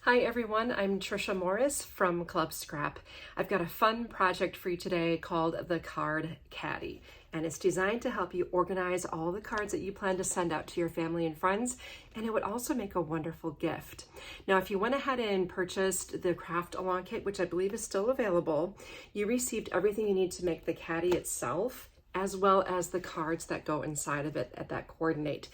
Hi everyone, I'm Trisha Morris from Club Scrap. I've got a fun project for you today called the Card Caddy, and it's designed to help you organize all the cards that you plan to send out to your family and friends, and it would also make a wonderful gift. Now, if you went ahead and purchased the Craftalong kit, which I believe is still available, you received everything you need to make the caddy itself, as well as the cards that go inside of it that coordinate.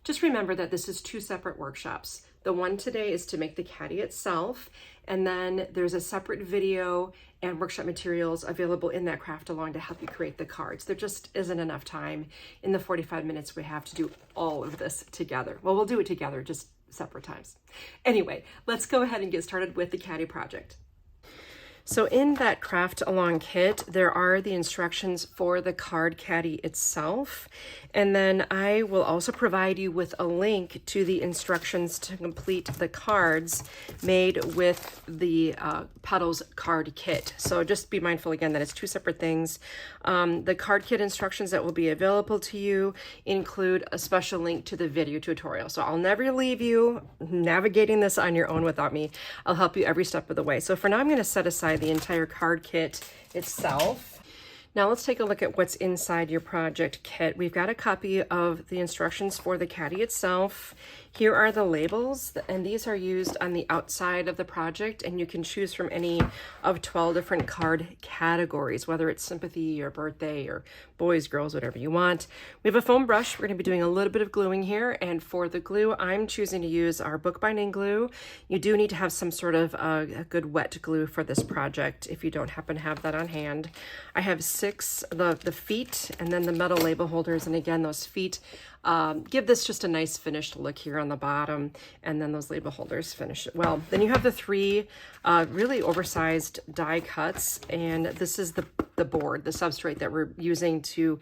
Just remember that this is two separate workshops. The one today is to make the caddy itself, and then there's a separate video and workshop materials available in that Craftalong to help you create the cards. There just isn't enough time in the 45 minutes we have to do all of this together. Well, we'll do it together, just separate times. Anyway, let's go ahead and get started with the caddy project. So in that Craftalong kit, there are the instructions for the card caddy itself. And then I will also provide you with a link to the instructions to complete the cards made with the Petals card kit. So just be mindful again that it's two separate things. The card kit instructions that will be available to you include a special link to the video tutorial. So I'll never leave you navigating this on your own without me. I'll help you every step of the way. So for now, I'm going to set aside the entire card kit itself. Now let's take a look at what's inside your project kit. We've got a copy of the instructions for the caddy itself. Here are the labels, and these are used on the outside of the project, and you can choose from any of 12 different card categories, whether it's sympathy or birthday or boys, girls, whatever you want. We have a foam brush. We're going to be doing a little bit of gluing here, and for the glue, I'm choosing to use our bookbinding glue. You do need to have some sort of a good wet glue for this project if you don't happen to have that on hand. I have the feet and then the metal label holders, and again, those feet give this just a nice finished look here on the bottom, and then those label holders finish it well. Then you have the three really oversized die cuts, and this is the board, the substrate that we're using to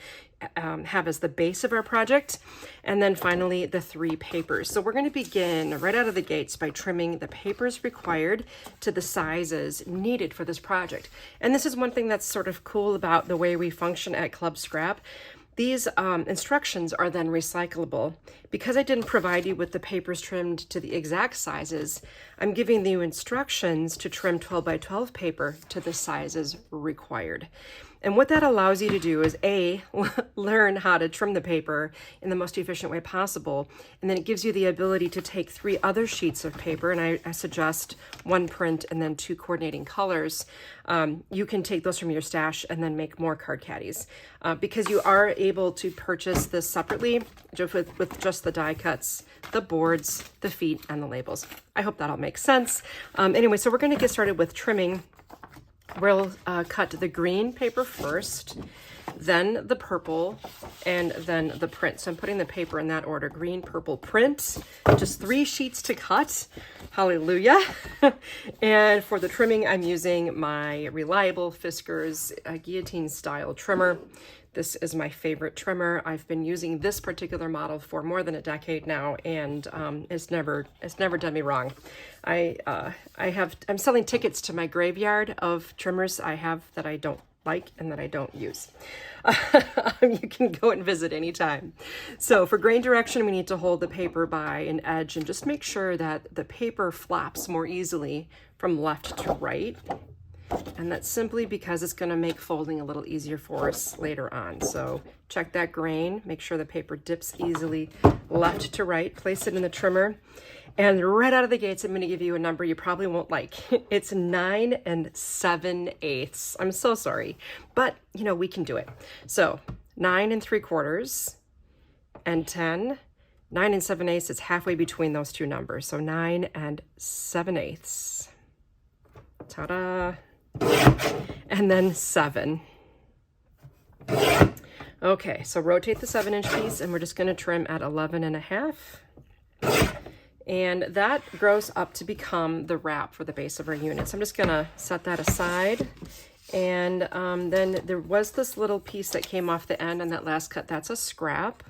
have as the base of our project. And then finally, the three papers. So we're going to begin right out of the gates by trimming the papers required to the sizes needed for this project. And this is one thing that's sort of cool about the way we function at Club Scrap. These instructions are then recyclable. Because I didn't provide you with the papers trimmed to the exact sizes, I'm giving you instructions to trim 12 by 12 paper to the sizes required. And what that allows you to do is A, learn how to trim the paper in the most efficient way possible. And then it gives you the ability to take 3 other sheets of paper, and I suggest 1 print and then 2 coordinating colors. You can take those from your stash and then make more card caddies. Because you are able to purchase this separately with just the die cuts, the boards, the feet, and the labels. I hope that all makes sense. Anyway, so we're going to get started with trimming. We'll cut the green paper first, then the purple, and then the print. So I'm putting the paper in that order: green, purple, print. Just 3 sheets to cut. Hallelujah. And for the trimming, I'm using my reliable Fiskars guillotine style trimmer. This is my favorite trimmer. I've been using this particular model for more than a decade now, and it's never done me wrong. I'm selling tickets to my graveyard of trimmers I have that I don't like and that I don't use. You can go and visit anytime. So for grain direction, we need to hold the paper by an edge and just make sure that the paper flaps more easily from left to right. And that's simply because it's going to make folding a little easier for us later on. So check that grain, make sure the paper dips easily left to right, place it in the trimmer. And right out of the gates, I'm going to give you a number you probably won't like. It's 9 7/8. I'm so sorry, but you know, we can do it. So 9 3/4 and 10. 9 7/8 is halfway between those two numbers. So 9 7/8. Ta-da. And then 7. Okay, so rotate the 7-inch piece, and we're just going to trim at 11.5. And that grows up to become the wrap for the base of our unit. So I'm just going to set that aside. And then there was this little piece that came off the end on that last cut. That's a scrap.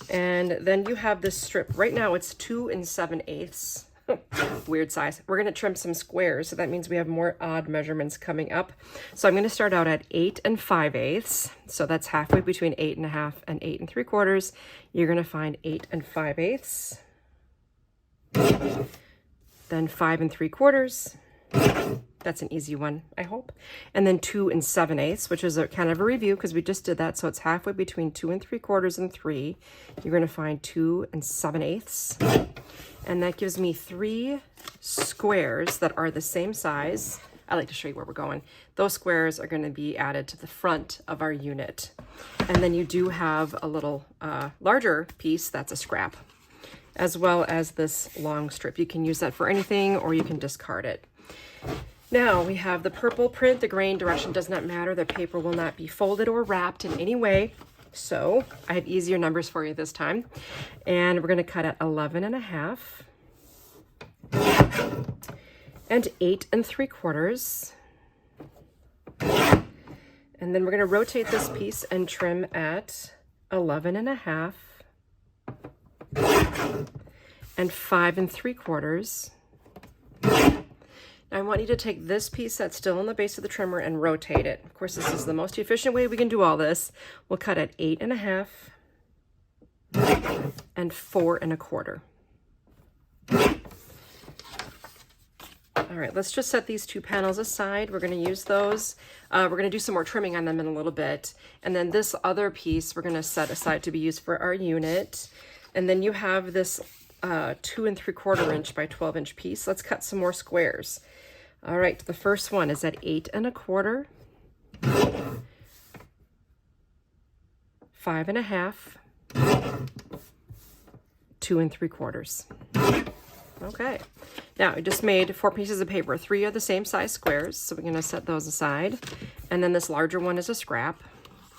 And then you have this strip. Right now it's 2 7/8. Weird size. We're going to trim some squares, so that means we have more odd measurements coming up. So I'm going to start out at 8 5/8. So that's halfway between 8.5 and 8 3/4. You're going to find 8 5/8. then 5 3/4. That's an easy one, I hope. And then 2 7/8, which is a kind of a review because we just did that. So it's halfway between 2 3/4 and 3. You're going to find 2 7/8. And that gives me 3 squares that are the same size. I like to show you where we're going. Those squares are going to be added to the front of our unit. And then you do have a little larger piece that's a scrap, as well as this long strip. You can use that for anything or you can discard it. Now we have the purple print. The grain direction does not matter. The paper will not be folded or wrapped in any way. So I have easier numbers for you this time. And we're going to cut at 11 1/2 and 8 3/4. And then we're going to rotate this piece and trim at 11 1/2 and 5 3/4. Now I want you to take this piece that's still on the base of the trimmer and rotate it. Of course, this is the most efficient way we can do all this. We'll cut at 8 1/2 and 4 1/4. All right, let's just set these 2 panels aside. We're going to use those. We're going to do some more trimming on them in a little bit. And then this other piece we're going to set aside to be used for our unit. And then you have this 2 3/4 inch by 12 inch piece. Let's cut some more squares. All right, the first one is at 8 1/4, 5 1/2, 2 3/4. Okay, now we just made 4 pieces of paper. 3 are the same size squares, so we're going to set those aside. And then this larger one is a scrap,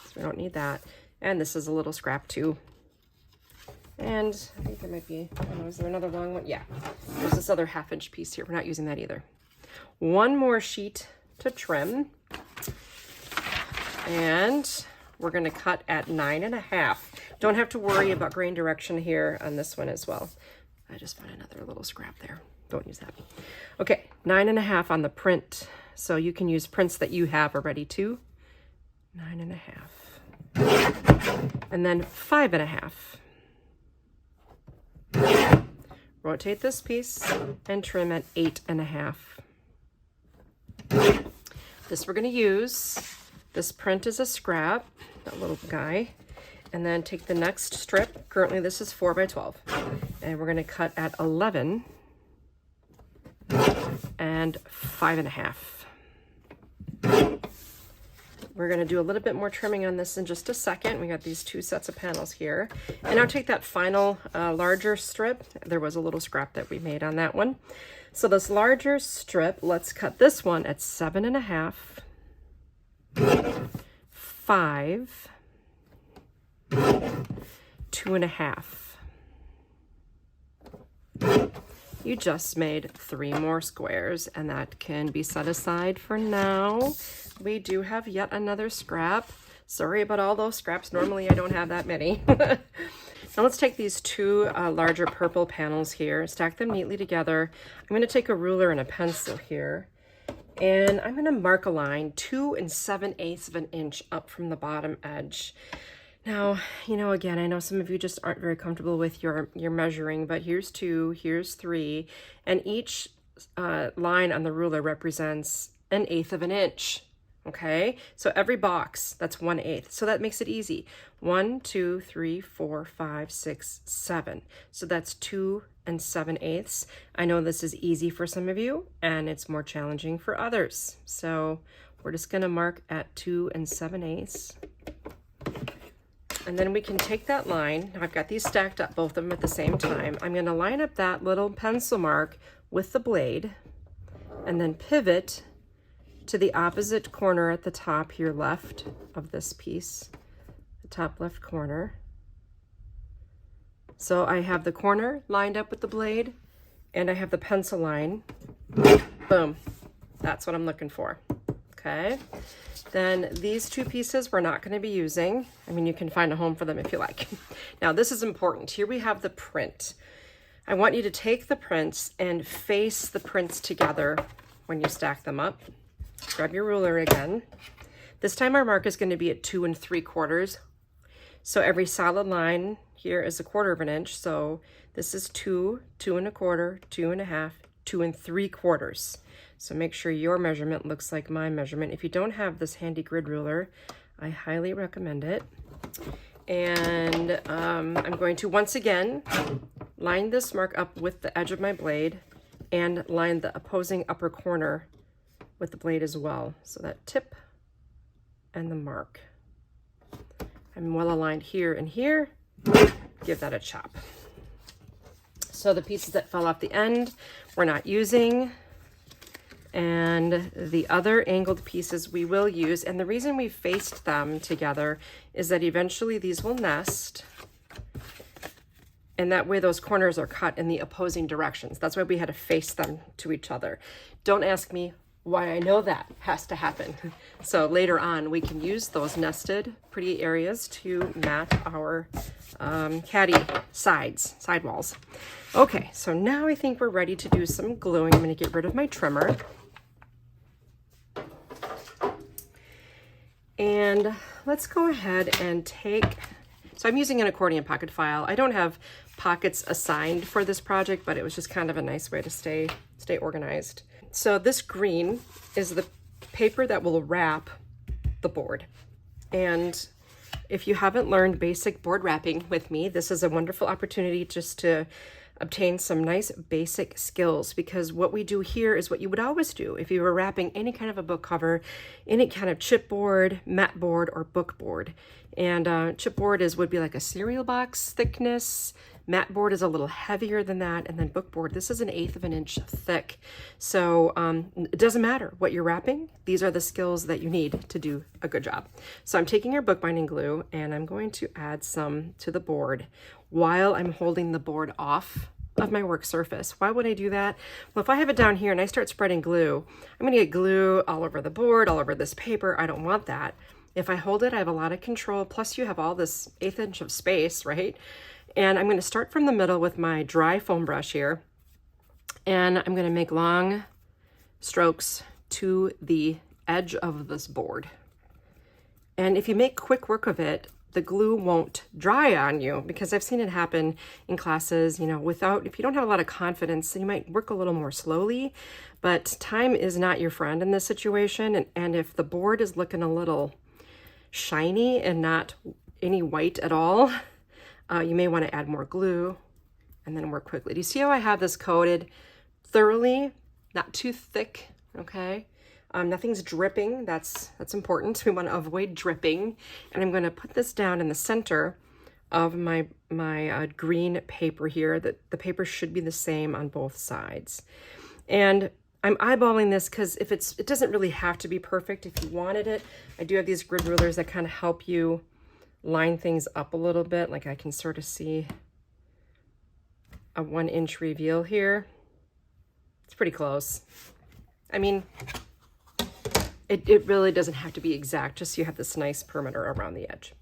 so we don't need that. And this is a little scrap too. And I think there might be, I don't know, is there another long one? Yeah, there's this other 1/2 inch piece here. We're not using that either. One more sheet to trim. And we're going to cut at 9 1/2. Don't have to worry about grain direction here on this one as well. I just found another little scrap there. Don't use that. Okay, 9 1/2 on the print. So you can use prints that you have already too. 9 1/2. And then 5 1/2. Rotate this piece and trim at 8 1/2. This we're going to use. This print is a scrap, that little guy. And then take the next strip. Currently this is 4 by 12. And we're going to cut at 11 and 5 1/2. We're going to do a little bit more trimming on this in just a second. We got these 2 sets of panels here. And I'll take that final larger strip. There was a little scrap that we made on that one. So this larger strip, let's cut this one at 7 1/2, 5, 2 1/2. You just made 3 more squares, and that can be set aside for now. We do have yet another scrap. Sorry about all those scraps. Normally I don't have that many. Now let's take these 2 larger purple panels here, stack them neatly together. I'm going to take a ruler and a pencil here, and I'm going to mark a line 2 7/8 of an inch up from the bottom edge. Now, you know, again, I know some of you just aren't very comfortable with your measuring, but here's 2, here's 3, and each line on the ruler represents 1/8 of an inch. Okay, so every box, that's 1/8. So that makes it easy. 1, 2, 3, 4, 5, 6, 7. So that's 2 7/8. I know this is easy for some of you, and it's more challenging for others. So we're just gonna mark at 2 7/8. And then we can take that line. I've got these stacked up, both of them at the same time. I'm gonna line up that little pencil mark with the blade, and then pivot to the opposite corner at the top here left of this piece, the top left corner. So I have the corner lined up with the blade, and I have the pencil line. Boom, that's what I'm looking for. Okay, then these 2 pieces we're not going to be using. I mean, you can find a home for them if you like. Now this is important. Here we have the print. I want you to take the prints and face the prints together when you stack them up. Grab your ruler again. This time our mark is going to be at 2 3/4. So every solid line here is 1/4 of an inch. So this is 2, 2 1/4, 2 1/2, 2 3/4. So make sure your measurement looks like my measurement. If you don't have this handy grid ruler, I highly recommend it. And I'm going to once again line this mark up with the edge of my blade and line the opposing upper corner with the blade as well. So that tip and the mark. I'm well aligned here and here. Give that a chop. So the pieces that fell off the end, we're not using. And the other angled pieces we will use. And the reason we faced them together is that eventually these will nest. And that way those corners are cut in the opposing directions. That's why we had to face them to each other. Don't ask me why I know that has to happen. So later on, we can use those nested pretty areas to match our caddy sidewalls. Okay, so now I think we're ready to do some gluing. I'm gonna get rid of my trimmer. And let's go ahead and take, so I'm using an accordion pocket file. I don't have pockets assigned for this project, but it was just kind of a nice way to stay organized. So this green is the paper that will wrap the board. And if you haven't learned basic board wrapping with me, this is a wonderful opportunity just to obtain some nice basic skills, because what we do here is what you would always do if you were wrapping any kind of a book cover, any kind of chipboard, mat board, or book board. And chipboard would be like a cereal box thickness. Mat board is a little heavier than that, and then book board, this is 1/8 of an inch thick. So it doesn't matter what you're wrapping. These are the skills that you need to do a good job. So I'm taking our bookbinding glue and I'm going to add some to the board while I'm holding the board off of my work surface. Why would I do that? Well, if I have it down here and I start spreading glue, I'm gonna get glue all over the board, all over this paper. I don't want that. If I hold it, I have a lot of control. Plus you have all this 1/8 inch of space, right? And I'm going to start from the middle with my dry foam brush here. And I'm going to make long strokes to the edge of this board. And if you make quick work of it, the glue won't dry on you, because I've seen it happen in classes, you know, if you don't have a lot of confidence, you might work a little more slowly, but time is not your friend in this situation. And if the board is looking a little shiny and not any white at all, you may want to add more glue and then work quickly. Do you see how I have this coated thoroughly, not too thick, okay? Nothing's dripping, that's important. We want to avoid dripping. And I'm going to put this down in the center of my green paper here. The paper should be the same on both sides. And I'm eyeballing this because it doesn't really have to be perfect if you wanted it. I do have these grid rulers that kind of help you line things up a little bit. Like I can sort of see a 1 inch reveal here. It's pretty close. I mean, it really doesn't have to be exact, just so you have this nice perimeter around the edge.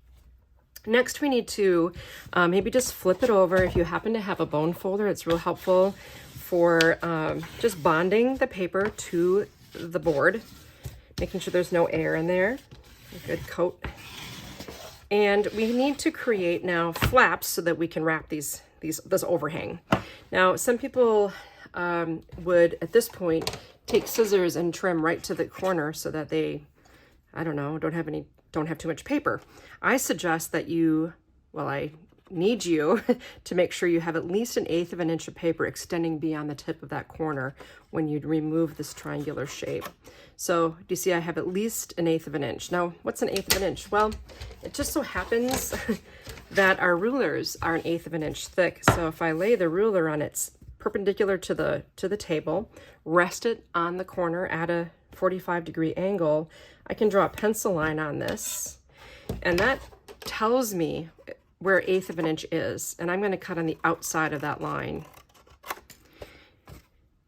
Next, we need to maybe just flip it over. If you happen to have a bone folder, it's real helpful for just bonding the paper to the board, making sure there's no air in there. A good coat. And we need to create now flaps so that we can wrap this overhang. Now, some people would, at this point, take scissors and trim right to the corner so that they, I don't know, don't have too much paper. I suggest that I need you to make sure you have at least 1/8 of an inch of paper extending beyond the tip of that corner when you remove this triangular shape. So do you see I have at least 1/8 of an inch. Now, what's 1/8 of an inch? Well, it just so happens that our rulers are 1/8 of an inch thick. So if I lay the ruler on its perpendicular to the table, rest it on the corner at a 45-degree angle, I can draw a pencil line on this, and that tells me where 1/8 of an inch is, and I'm going to cut on the outside of that line.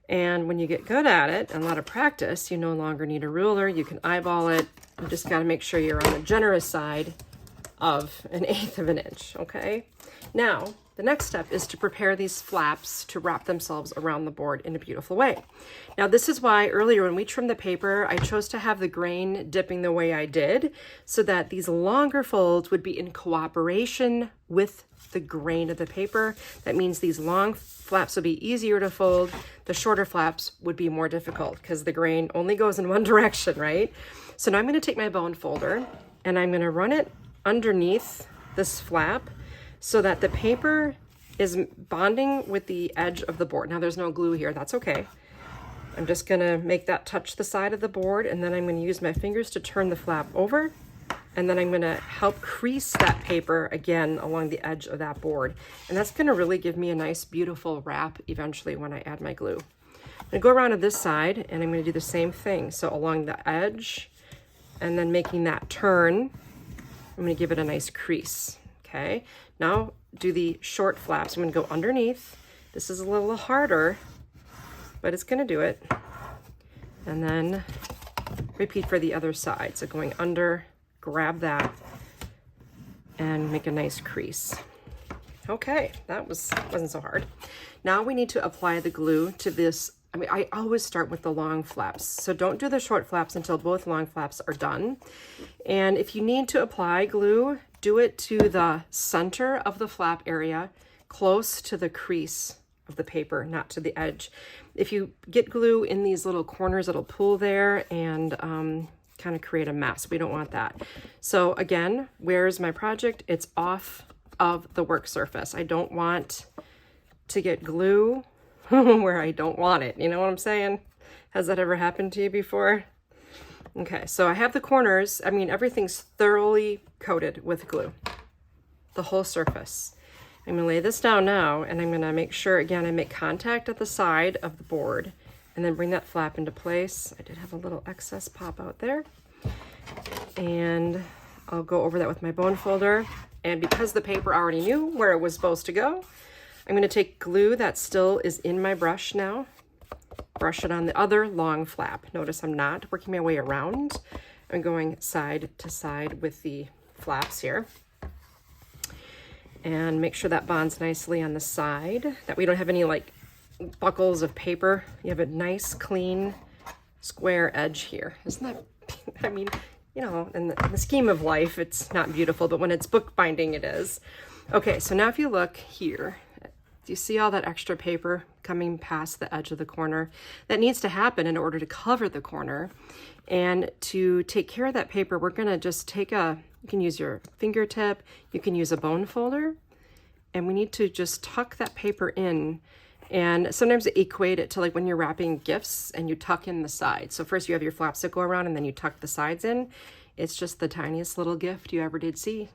And when you get good at it, and a lot of practice, you no longer need a ruler. You can eyeball it. You just got to make sure you're on the generous side of 1/8 of an inch, okay? Now, the next step is to prepare these flaps to wrap themselves around the board in a beautiful way. Now, this is why earlier when we trimmed the paper, I chose to have the grain dipping the way I did so that these longer folds would be in cooperation with the grain of the paper. That means these long flaps will be easier to fold. The shorter flaps would be more difficult because the grain only goes in one direction, right? So now I'm going to take my bone folder and I'm going to run it underneath this flap so that the paper is bonding with the edge of the board. Now there's no glue here, that's okay. I'm just gonna make that touch the side of the board, and then I'm gonna use my fingers to turn the flap over, and then I'm gonna help crease that paper again along the edge of that board. And that's gonna really give me a nice, beautiful wrap eventually when I add my glue. I'm gonna go around to this side, and I'm gonna do the same thing. So along the edge, and then making that turn, I'm gonna give it a nice crease, okay? Now do the short flaps. I'm gonna go underneath. This is a little harder, but it's gonna do it. And then repeat for the other side. So going under, grab that, and make a nice crease. Okay, that wasn't so hard. Now we need to apply the glue to this. I mean, I always start with the long flaps. So don't do the short flaps until both long flaps are done. And if you need to apply glue, do it to the center of the flap area, close to the crease of the paper, not to the edge. If you get glue in these little corners, it'll pull there and kind of create a mess. We don't want that. So again, where's my project? It's off of the work surface. I don't want to get glue where I don't want it. You know what I'm saying? Has that ever happened to you before? Okay, so I have the corners. I mean, everything's thoroughly coated with glue, the whole surface. I'm gonna lay this down now, and I'm gonna make sure, again, I make contact at the side of the board and then bring that flap into place. I did have a little excess pop out there. And I'll go over that with my bone folder. And because the paper already knew where it was supposed to go, I'm gonna take glue that still is in my brush now, brush it on the other long flap. Notice I'm not working my way around. I'm going side to side with the flaps here. And make sure that bonds nicely on the side, that we don't have any like buckles of paper. You have a nice, clean, square edge here. Isn't that, I mean, you know, in the scheme of life, it's not beautiful, but when it's bookbinding, it is. Okay, so now if you look here, do you see all that extra paper coming past the edge of the corner? That needs to happen in order to cover the corner. And to take care of that paper, we're gonna just take you can use your fingertip, you can use a bone folder, and we need to just tuck that paper in. And sometimes equate it to like when you're wrapping gifts and you tuck in the sides. So first you have your flaps that go around and then you tuck the sides in. It's just the tiniest little gift you ever did see.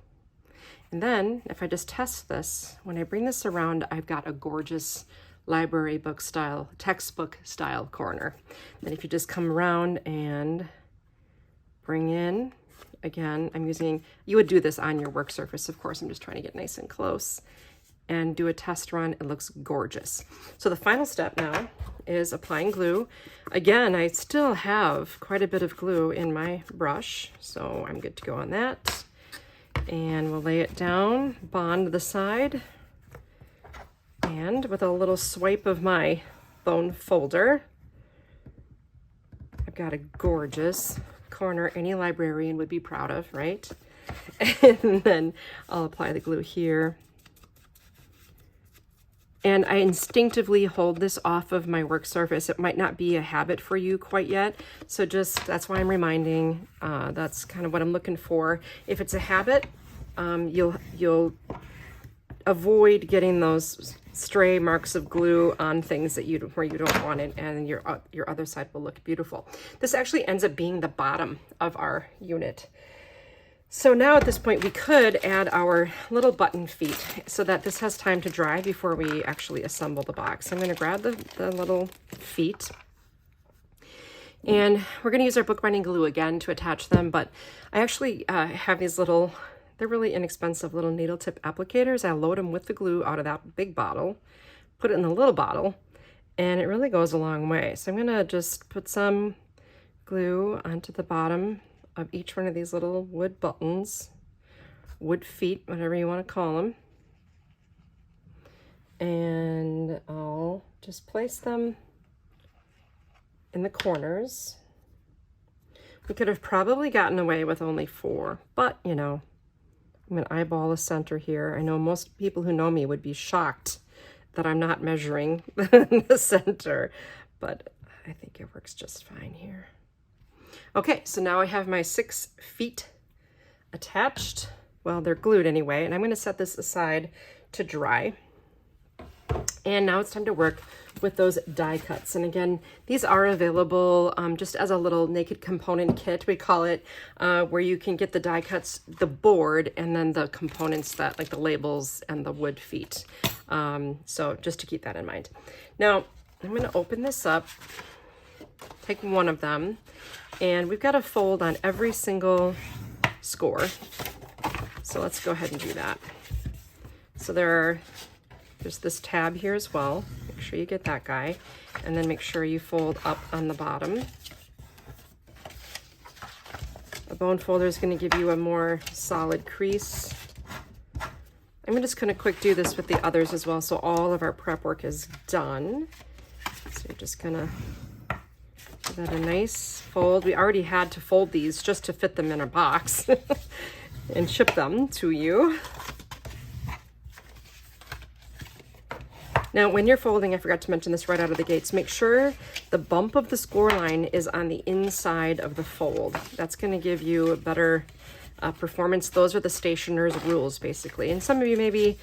And then if I just test this, when I bring this around, I've got a gorgeous library book style, textbook style corner. Then if you just come around and bring in, again, you would do this on your work surface, of course. I'm just trying to get nice and close and do a test run. It looks gorgeous. So the final step now is applying glue. Again, I still have quite a bit of glue in my brush, so I'm good to go on that. And we'll lay it down, bond the side, and with a little swipe of my bone folder, I've got a gorgeous corner any librarian would be proud of, right? And then I'll apply the glue here. And I instinctively hold this off of my work surface. It might not be a habit for you quite yet. So that's why I'm reminding, that's kind of what I'm looking for. If it's a habit, you'll avoid getting those stray marks of glue on things that where you don't want it, and your other side will look beautiful. This actually ends up being the bottom of our unit. So now at this point, we could add our little button feet so that this has time to dry before we actually assemble the box. I'm going to grab the little feet, and we're going to use our bookbinding glue again to attach them, but I actually have these little, they're really inexpensive little needle tip applicators. I load them with the glue out of that big bottle, put it in the little bottle, and it really goes a long way. So I'm going to just put some glue onto the bottom of each one of these little wood buttons, wood feet, whatever you want to call them. And I'll just place them in the corners. We could have probably gotten away with only 4, but you know, I'm gonna eyeball the center here. I know most people who know me would be shocked that I'm not measuring the center, but I think it works just fine here. Okay, so now I have my 6 feet attached. Well, they're glued anyway, and I'm gonna set this aside to dry. And now it's time to work with those die cuts. And again, these are available just as a little naked component kit, we call it, where you can get the die cuts, the board, and then the components that, like the labels and the wood feet. So just to keep that in mind. Now, I'm gonna open this up, take one of them, and we've got a fold on every single score. So let's go ahead and do that. So there's this tab here as well. Make sure you get that guy. And then make sure you fold up on the bottom. A bone folder is going to give you a more solid crease. I'm just going to quick do this with the others as well, so all of our prep work is done. So you're just going to give that a nice fold. We already had to fold these just to fit them in a box and ship them to you. Now, when you're folding, I forgot to mention this right out of the gates, make sure the bump of the score line is on the inside of the fold. That's going to give you a better performance. Those are the stationer's rules, basically. And some of you maybe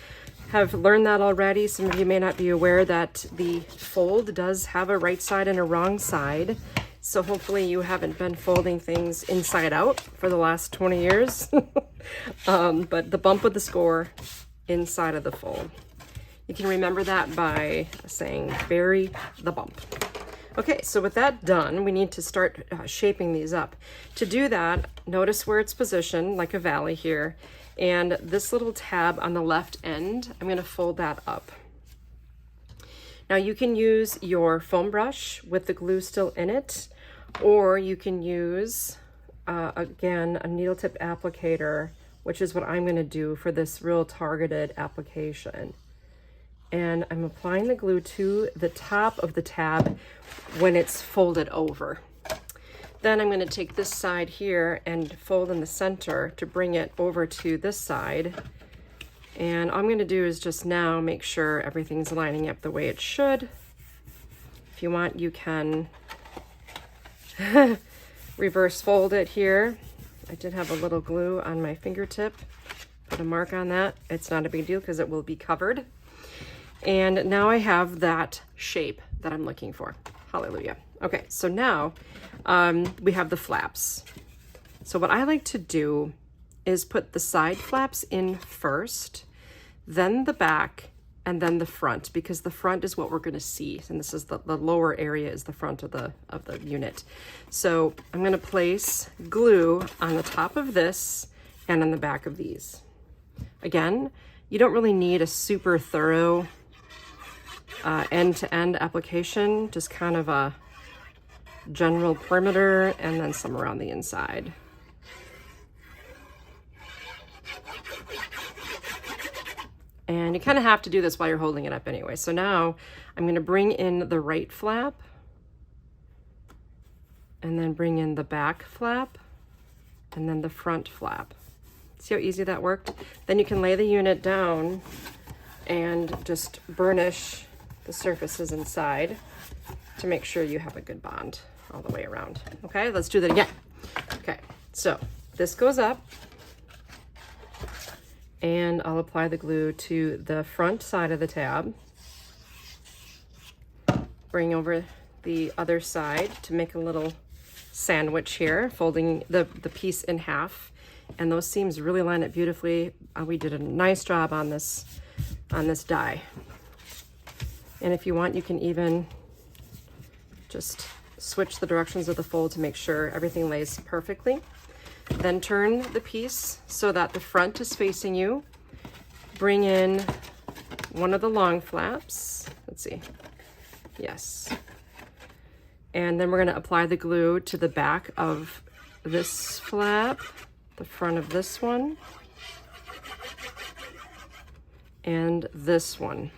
have learned that already. Some of you may not be aware that the fold does have a right side and a wrong side. So hopefully you haven't been folding things inside out for the last 20 years. But the bump of the score inside of the fold. You can remember that by saying bury the bump. Okay, so with that done, we need to start shaping these up. To do that, notice where it's positioned, like a valley here, and this little tab on the left end, I'm gonna fold that up. Now you can use your foam brush with the glue still in it, or you can use, again, a needle tip applicator, which is what I'm gonna do for this real targeted application. And I'm applying the glue to the top of the tab when it's folded over. Then I'm going to take this side here and fold in the center to bring it over to this side. And all I'm going to do is just now make sure everything's lining up the way it should. If you want, you can reverse fold it here. I did have a little glue on my fingertip. Put a mark on that. It's not a big deal because it will be covered. And now I have that shape that I'm looking for. Hallelujah. Okay, so now we have the flaps. So what I like to do is put the side flaps in first, then the back, and then the front, because the front is what we're going to see. And this is the lower area is the front of the unit. So I'm going to place glue on the top of this and on the back of these. Again, you don't really need a super thorough end-to-end application, just kind of a general perimeter and then some around the inside. And you kind of have to do this while you're holding it up anyway. So now I'm going to bring in the right flap and then bring in the back flap and then the front flap. See how easy that worked? Then you can lay the unit down and just burnish the surfaces inside to make sure you have a good bond all the way around. Okay, let's do that again. Okay, so this goes up and I'll apply the glue to the front side of the tab. Bring over the other side to make a little sandwich here, folding the piece in half. And those seams really line up beautifully. We did a nice job on this die. And if you want, you can even just switch the directions of the fold to make sure everything lays perfectly. Then turn the piece so that the front is facing you. Bring in one of the long flaps. Let's see. Yes. And then we're going to apply the glue to the back of this flap, the front of this one, and this one.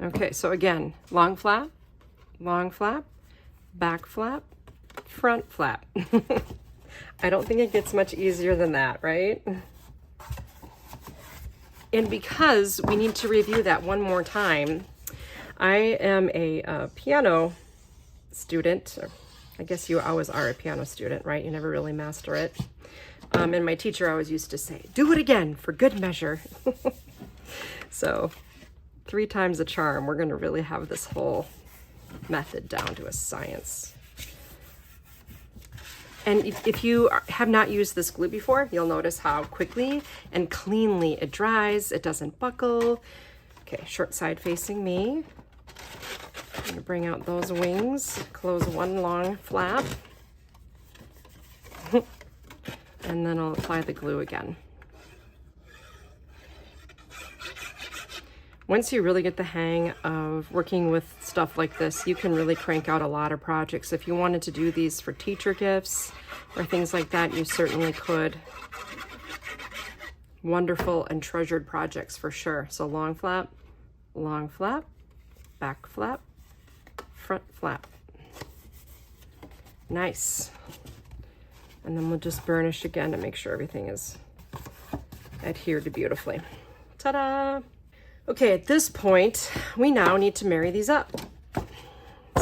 Okay, so again, long flap, back flap, front flap. I don't think it gets much easier than that, right? And because we need to review that one more time, I am a piano student. I guess you always are a piano student, right? You never really master it. And my teacher always used to say, do it again for good measure. So 3 times a charm. We're going to really have this whole method down to a science. And if you have not used this glue before, you'll notice how quickly and cleanly it dries. It doesn't buckle. Okay, short side facing me. I'm going to bring out those wings, close one long flap, and then I'll apply the glue again. Once you really get the hang of working with stuff like this, you can really crank out a lot of projects. If you wanted to do these for teacher gifts or things like that, you certainly could. Wonderful and treasured projects for sure. So long flap, back flap, front flap. Nice. And then we'll just burnish again to make sure everything is adhered beautifully. Ta-da! Okay, at this point, we now need to marry these up.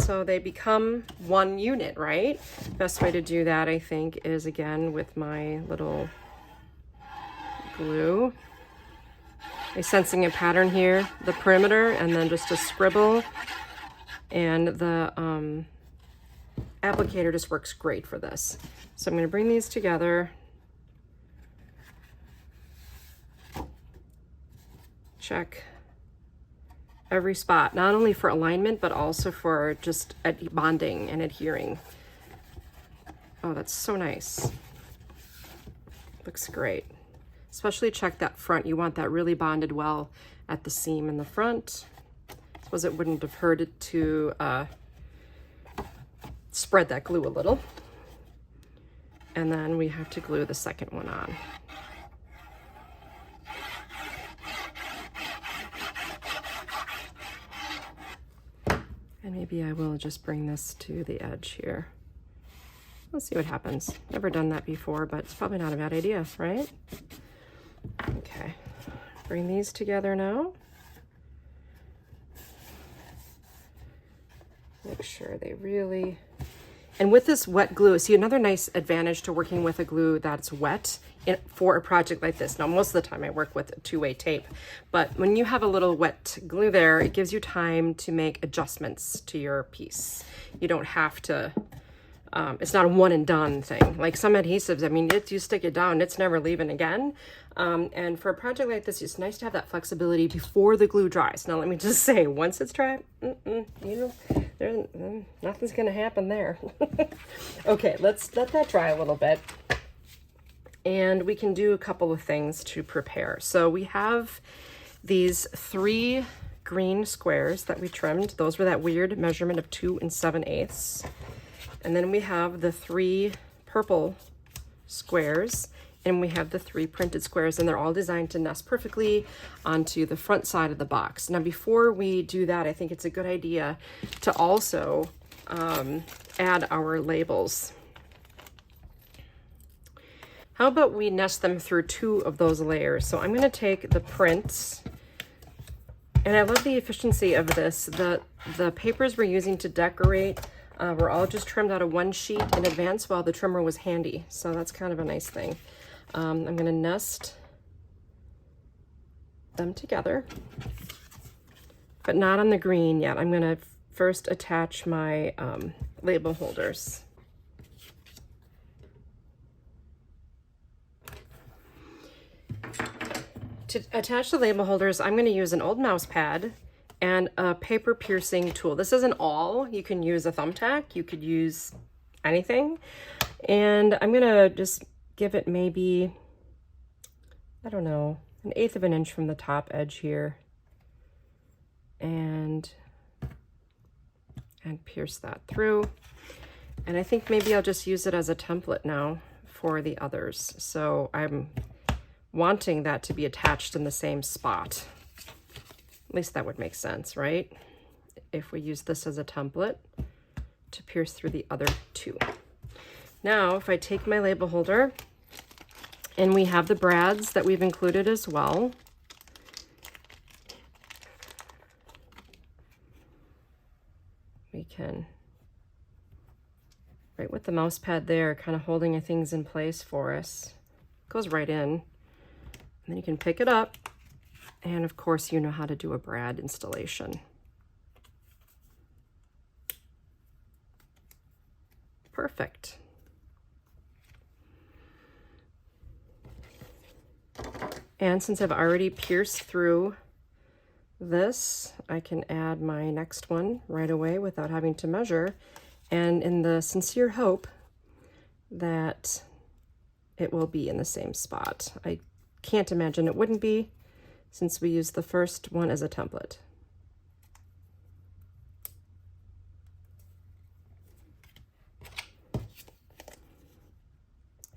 So they become one unit, right? Best way to do that, I think, is again with my little glue. I'm sensing a pattern here, the perimeter, and then just a scribble. And the applicator just works great for this. So I'm going to bring these together. Check every spot, not only for alignment, but also for just bonding and adhering. Oh, that's so nice. Looks great. Especially check that front. You want that really bonded well at the seam in the front. Suppose it wouldn't have hurted to spread that glue a little. And then we have to glue the second one on. And maybe I will just bring this to the edge here. Let's see what happens. Never done that before, but it's probably not a bad idea, right? Okay, bring these together now. Make sure they really... And with this wet glue, see, another nice advantage to working with a glue that's wet for a project like this. Now, most of the time I work with a 2-way tape, but when you have a little wet glue there, it gives you time to make adjustments to your piece. You don't have to, it's not a one and done thing. Like some adhesives, I mean, you stick it down, it's never leaving again. And for a project like this, it's nice to have that flexibility before the glue dries. Now, let me just say, once it's dry, nothing's gonna happen there. Okay, let's let that dry a little bit. And we can do a couple of things to prepare. So we have these 3 green squares that we trimmed. Those were that weird measurement of 2 7/8. And then we have the 3 purple squares, and we have the 3 printed squares, and they're all designed to nest perfectly onto the front side of the box. Now, before we do that, I think it's a good idea to also add our labels. How about we nest them through 2 of those layers? So I'm going to take the prints, and I love the efficiency of this. The papers we're using to decorate were all just trimmed out of 1 sheet in advance while the trimmer was handy. So that's kind of a nice thing. I'm going to nest them together, but not on the green yet. I'm going to first attach my label holders. To attach the label holders, I'm going to use an old mouse pad and a paper piercing tool. This isn't all. You can use a thumbtack. You could use anything. And I'm going to just give it maybe, I don't know, 1/8 of an inch from the top edge here. And pierce that through. And I think maybe I'll just use it as a template now for the others. So I'm wanting that to be attached in the same spot. least that would make sense, right? If we use this as a template to pierce through the other two. Now, if I take my label holder, and we have the brads that we've included as well. We can, right with the mouse pad there, kind of holding things in place for us. Goes right in. And then you can pick it up. And of course, you know how to do a brad installation. Perfect. And since I've already pierced through this, I can add my next one right away without having to measure, and in the sincere hope that it will be in the same spot. I can't imagine it wouldn't be, since we used the first one as a template.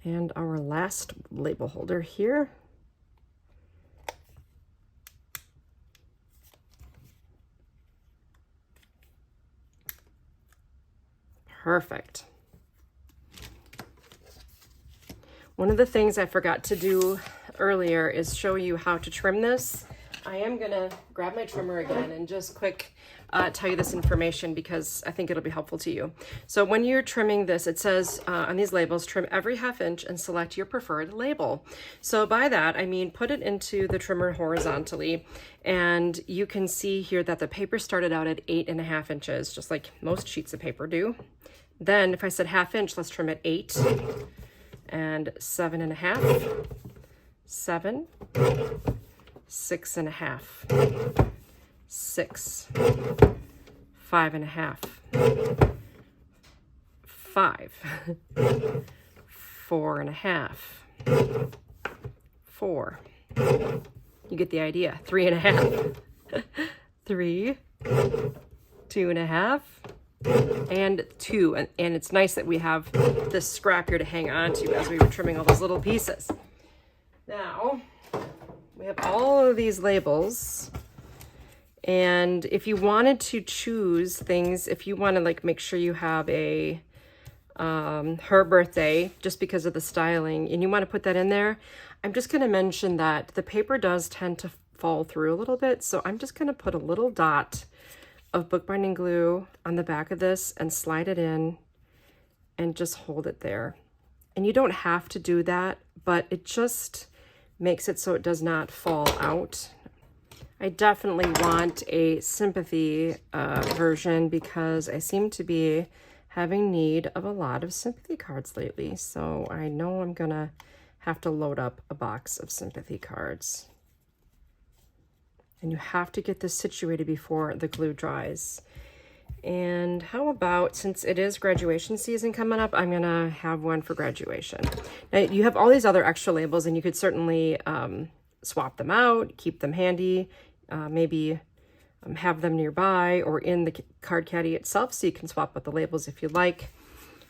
And our last label holder here. Perfect. One of the things I forgot to do earlier is show you how to trim this. I am gonna grab my trimmer again and just quick tell you this information because I think it'll be helpful to you. So when you're trimming this, it says on these labels, trim every ½ inch and select your preferred label. So by that, I mean, put it into the trimmer horizontally, and you can see here that the paper started out at 8½ inches, just like most sheets of paper do. Then if I said ½ inch, let's trim at 8 and 7½, 7, 6½, 6, 5½, 5, 4½, 4. You get the idea. 3½, 3, 2½, and 2. And it's nice that we have this scrap here to hang on to as we were trimming all those little pieces. Now, we have all of these labels. And if you wanted to choose things, if you want to like make sure you have a her birthday just because of the styling and you want to put that in there, I'm just going to mention that the paper does tend to fall through a little bit. So I'm just going to put a little dot of bookbinding glue on the back of this and slide it in and just hold it there. And you don't have to do that, but it just makes it so it does not fall out. I definitely want a sympathy version because I seem to be having need of a lot of sympathy cards lately. So I know I'm gonna have to load up a box of sympathy cards. And you have to get this situated before the glue dries. And how about, since it is graduation season coming up, I'm gonna have one for graduation. Now you have all these other extra labels and you could certainly swap them out, keep them handy, maybe have them nearby or in the card caddy itself so you can swap out the labels if you like.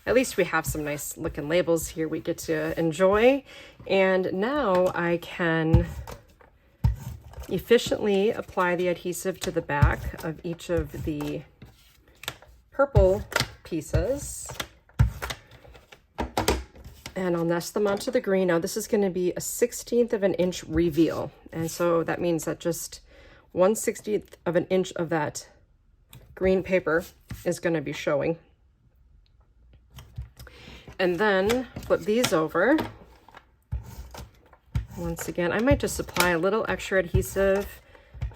At least we have some nice looking labels here we get to enjoy. And now I can efficiently apply the adhesive to the back of each of the purple pieces. And I'll nest them onto the green. Now this is going to be a 1/16 of an inch reveal. And so that means that just 1/16 of an inch of that green paper is going to be showing. And then flip these over. Once again, I might just apply a little extra adhesive.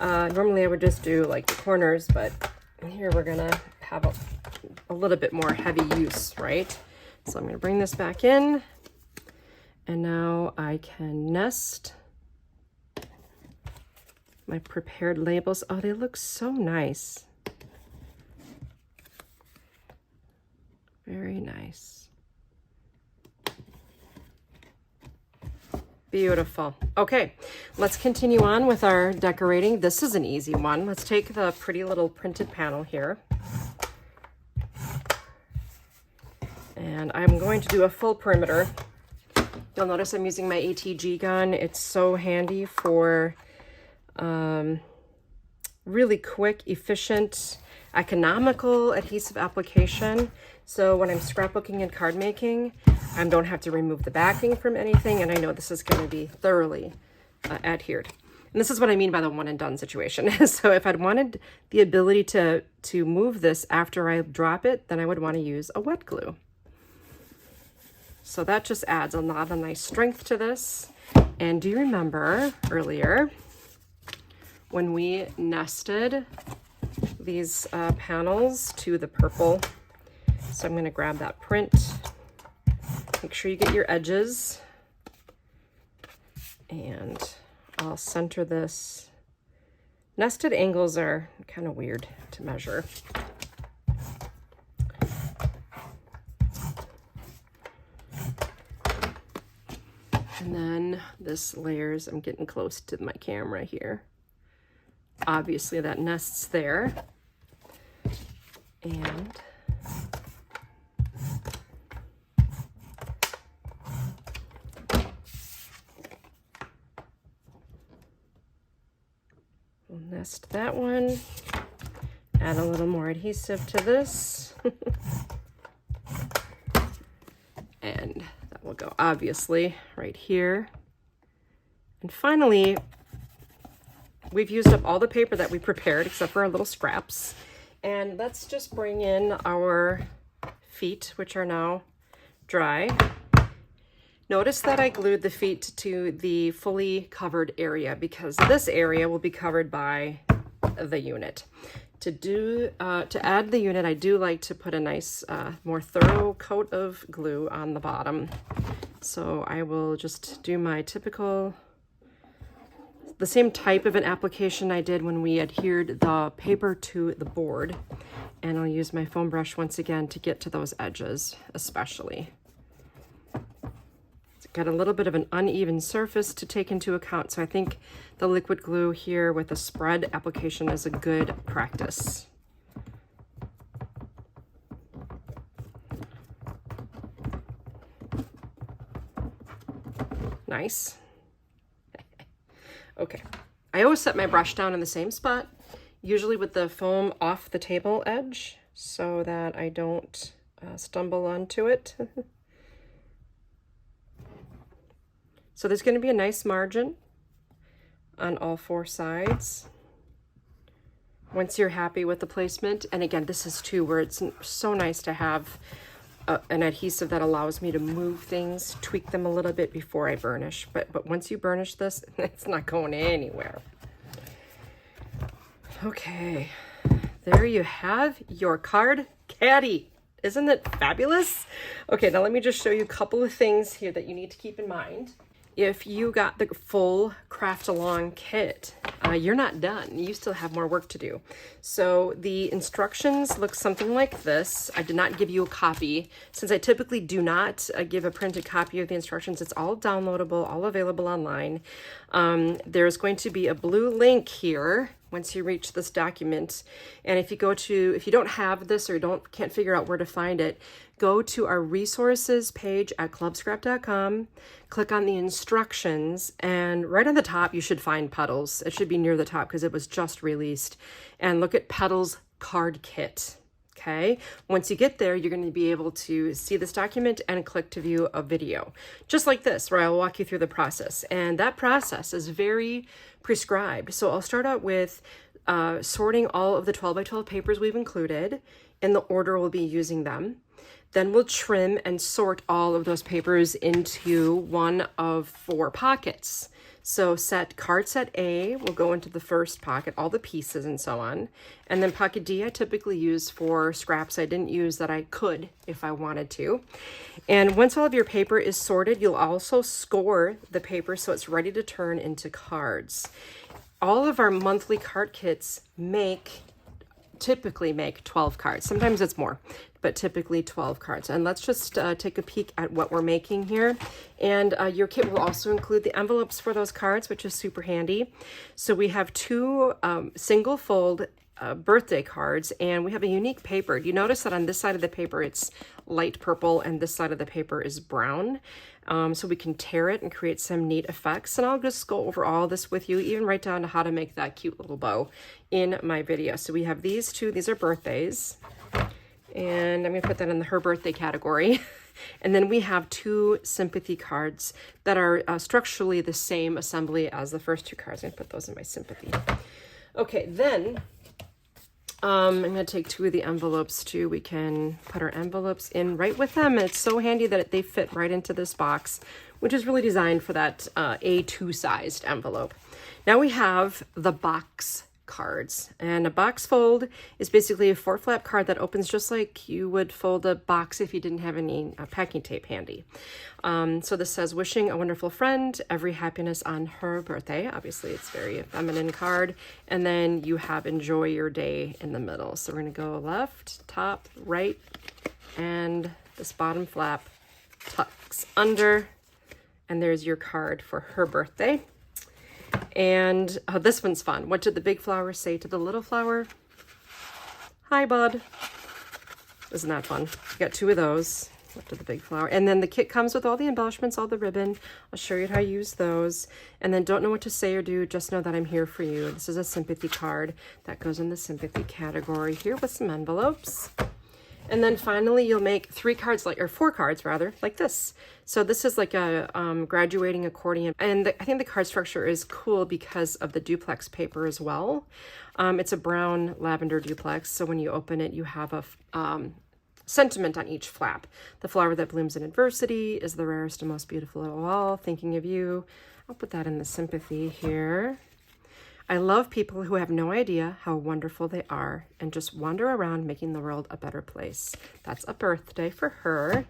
Normally I would just do like the corners, but here we're gonna have a little bit more heavy use, right? So I'm gonna bring this back in, and now I can nest my prepared labels. Oh, they look so nice. Very nice. Beautiful. Okay, let's continue on with our decorating. This is an easy one. Let's take the pretty little printed panel here. And I'm going to do a full perimeter. You'll notice I'm using my ATG gun. It's so handy for really quick, efficient, economical adhesive application. So when I'm scrapbooking and card making, I don't have to remove the backing from anything, and I know this is going to be thoroughly adhered. And this is what I mean by the one and done situation. So if I'd wanted the ability to move this after I drop it, then I would want to use a wet glue. So that just adds a lot of nice strength to this. And do you remember earlier when we nested these panels to the purple? So I'm going to grab that print. Make sure you get your edges. And I'll center this. Nested angles are kind of weird to measure. And then this layers, I'm getting close to my camera here. Obviously that nests there. And we'll nest that one. Add a little more adhesive to this. And that will go obviously right here. And finally, we've used up all the paper that we prepared except for our little scraps. And let's just bring in our feet, which are now dry. Notice that I glued the feet to the fully covered area because this area will be covered by the unit. To add the unit, I do like to put a nice, more thorough coat of glue on the bottom. So I will just do my typical, the same type of an application I did when we adhered the paper to the board. And I'll use my foam brush once again to get to those edges, especially. It's got a little bit of an uneven surface to take into account, so I think the liquid glue here with a spread application is a good practice. Nice. Okay, I always set my brush down in the same spot, usually with the foam off the table edge, so that I don't stumble onto it. So there's going to be a nice margin on all four sides. Once you're happy with the placement, and again, this is too where it's so nice to have an adhesive that allows me to move things, tweak them a little bit before I burnish. But once you burnish this, it's not going anywhere. Okay, there you have your card caddy. Isn't it fabulous? Okay, now let me just show you a couple of things here that you need to keep in mind. If you got the full Craftalong kit, you're not done. You still have more work to do. So the instructions look something like this. I did not give you a copy. Since I typically do not give a printed copy of the instructions, it's all downloadable, all available online. There's going to be a blue link here once you reach this document. And if you don't have this or can't figure out where to find it, go to our resources page at clubscrap.com, click on the instructions, and right on the top you should find Petals. It should be near the top because it was just released. And look at Petals card kit. Okay, once you get there, you're going to be able to see this document and click to view a video, just like this, where I'll walk you through the process. And that process is very prescribed. So I'll start out with sorting all of the 12 by 12 papers we've included in the order we'll be using them. Then we'll trim and sort all of those papers into one of 4 pockets. So card set A will go into the first pocket, all the pieces and so on. And then pocket D I typically use for scraps I didn't use that I could if I wanted to. And once all of your paper is sorted, you'll also score the paper so it's ready to turn into cards. All of our monthly card kits typically make 12 cards. Sometimes it's more, but typically 12 cards. And let's just take a peek at what we're making here. And your kit will also include the envelopes for those cards, which is super handy. So we have 2 single fold birthday cards, and we have a unique paper. You notice that on this side of the paper it's light purple and this side of the paper is brown. So we can tear it and create some neat effects, and I'll just go over all this with you, even right down to how to make that cute little bow in my video. So we have these two. These are birthdays, and I'm going to put that in the her birthday category. And then we have two sympathy cards that are structurally the same assembly as the first two cards. I'm going to put those in my sympathy. Okay, then I'm going to take two of the envelopes too. We can put our envelopes in right with them. And it's so handy that they fit right into this box, which is really designed for that A2 sized envelope. Now we have the box cards, and a box fold is basically a 4-flap card that opens just like you would fold a box if you didn't have any packing tape handy. So this says, wishing a wonderful friend every happiness on her birthday. Obviously it's very feminine card, and then you have enjoy your day in the middle. So we're going to go left, top, right, and this bottom flap tucks under, and there's your card for her birthday. And this one's fun. What did the big flower say to the little flower? Hi, bud. Isn't that fun? You got two of those. What did the big flower? And then the kit comes with all the embellishments, all the ribbon. I'll show you how to use those. And then don't know what to say or do, just know that I'm here for you. This is a sympathy card that goes in the sympathy category here with some envelopes. And then finally, you'll make 4 cards rather, like this. So this is like a graduating accordion. And I think the card structure is cool because of the duplex paper as well. It's a brown lavender duplex. So when you open it, you have a sentiment on each flap. The flower that blooms in adversity is the rarest and most beautiful of all. Thinking of you. I'll put that in the sympathy here. I love people who have no idea how wonderful they are and just wander around making the world a better place. That's a birthday for her.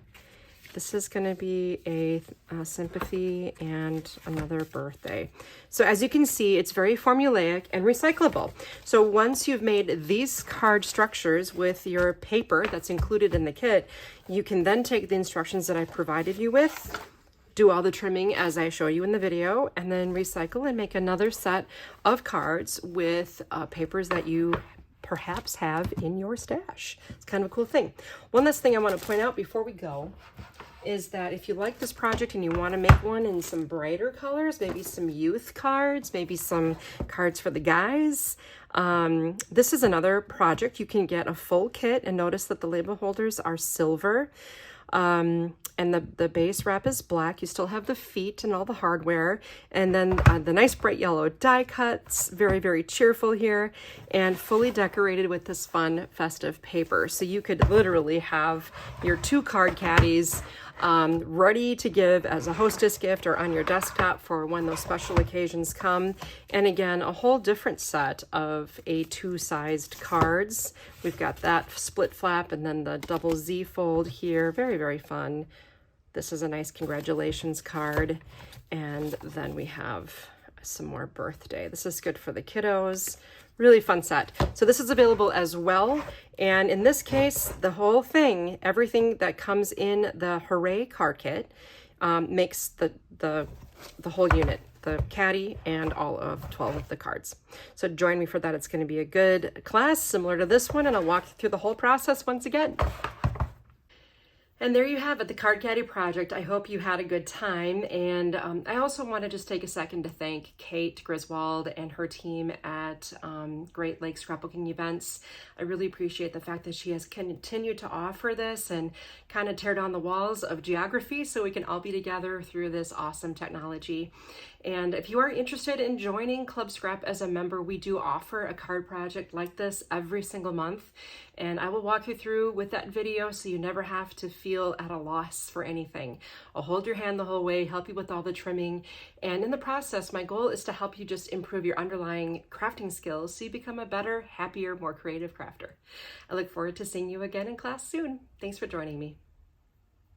This is going to be a sympathy and another birthday. So as you can see, it's very formulaic and recyclable. So once you've made these card structures with your paper that's included in the kit, you can then take the instructions that I provided you with, do all the trimming as I show you in the video, and then recycle and make another set of cards with papers that you perhaps have in your stash. It's kind of a cool thing. One last thing I want to point out before we go is that if you like this project and you want to make one in some brighter colors, maybe some youth cards, maybe some cards for the guys, this is another project. You can get a full kit, and notice that the label holders are silver. And the base wrap is black. You still have the feet and all the hardware. And then the nice bright yellow die cuts, very, very cheerful here, and fully decorated with this fun festive paper. So you could literally have your 2 card caddies ready to give as a hostess gift or on your desktop for when those special occasions come. And again, a whole different set of A2 sized cards. We've got that split flap and then the double Z fold here. Very, very fun. This is a nice congratulations card. And then we have some more birthday. This is good for the kiddos. Really fun set. So this is available as well. And in this case, the whole thing, everything that comes in the Hooray card kit makes the whole unit, the caddy and all of 12 of the cards. So join me for that. It's going to be a good class similar to this one, and I'll walk you through the whole process once again. And there you have it, the Card Caddy project. I hope you had a good time. And I also want to just take a second to thank Kate Griswold and her team at Great Lakes Scrapbooking Events. I really appreciate the fact that she has continued to offer this and kind of tear down the walls of geography so we can all be together through this awesome technology. And if you are interested in joining Club Scrap as a member, we do offer a card project like this every single month. And I will walk you through with that video so you never have to feel at a loss for anything. I'll hold your hand the whole way, help you with all the trimming. And in the process, my goal is to help you just improve your underlying crafting skills so you become a better, happier, more creative crafter. I look forward to seeing you again in class soon. Thanks for joining me.